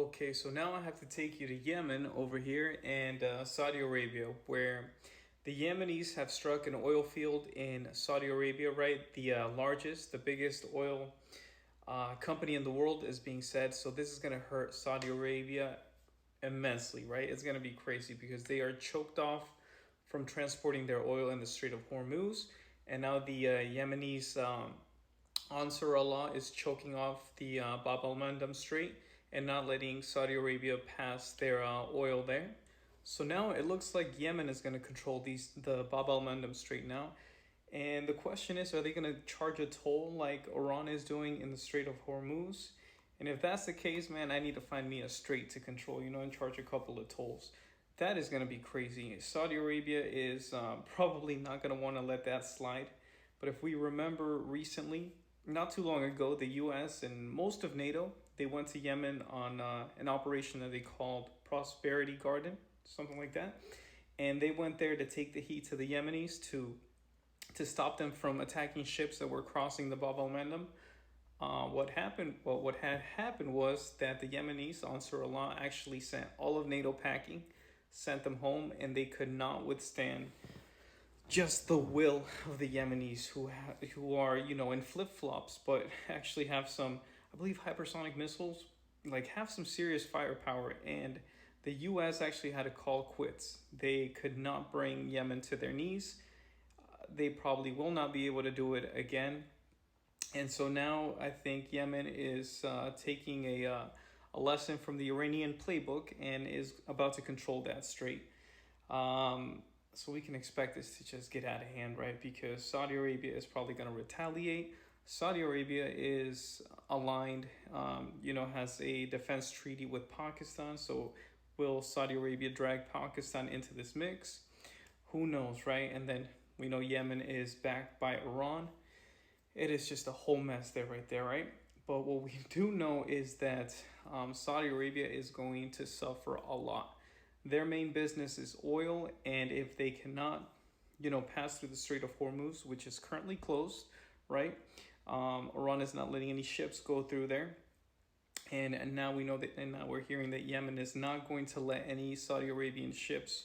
Okay, so now I have to take you to Yemen over here and Saudi Arabia, where the Yemenis have struck an oil field in Saudi Arabia, right? The largest, the biggest oil company in the world is being said. So this is going to hurt Saudi Arabia immensely, right? It's going to be crazy because they are choked off from transporting their oil in the Strait of Hormuz. And now the Yemenis, Ansar Allah, is choking off the Bab al Mandam Strait and not letting Saudi Arabia pass their oil there. So now it looks like Yemen is going to control the Bab al Mandam Strait now. And the question is, are they going to charge a toll like Iran is doing in the Strait of Hormuz? And if that's the case, man, I need to find me a strait to control, and charge a couple of tolls. That is going to be crazy. Saudi Arabia is probably not going to want to let that slide. But if we remember recently, not too long ago, the US and most of NATO, they went to Yemen on an operation that they called Prosperity Garden, something like that. And they went there to take the heat to the Yemenis to stop them from attacking ships that were crossing the Bab al Mandam. What happened? Well, what had happened was that the Yemenis, Ansar Allah, actually sent all of NATO packing, sent them home, and they could not withstand just the will of the Yemenis, who are in flip flops, but actually have some, I believe, hypersonic missiles, like have some serious firepower. And the U.S. actually had to call quits. They could not bring Yemen to their knees. They probably will not be able to do it again. And so now I think Yemen is taking a lesson from the Iranian playbook and is about to control that strait. So we can expect this to just get out of hand, right? Because Saudi Arabia is probably going to retaliate. Saudi Arabia is aligned, has a defense treaty with Pakistan. So will Saudi Arabia drag Pakistan into this mix? Who knows, right? And then we know Yemen is backed by Iran. It is just a whole mess there, right? But what we do know is that Saudi Arabia is going to suffer a lot. Their main business is oil, and if they cannot, pass through the Strait of Hormuz, which is currently closed, right? Iran is not letting any ships go through there. And now we know that, and now we're hearing that Yemen is not going to let any Saudi Arabian ships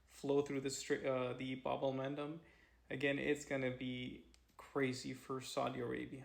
flow through the Bab al Mandam. Again, it's going to be crazy for Saudi Arabia.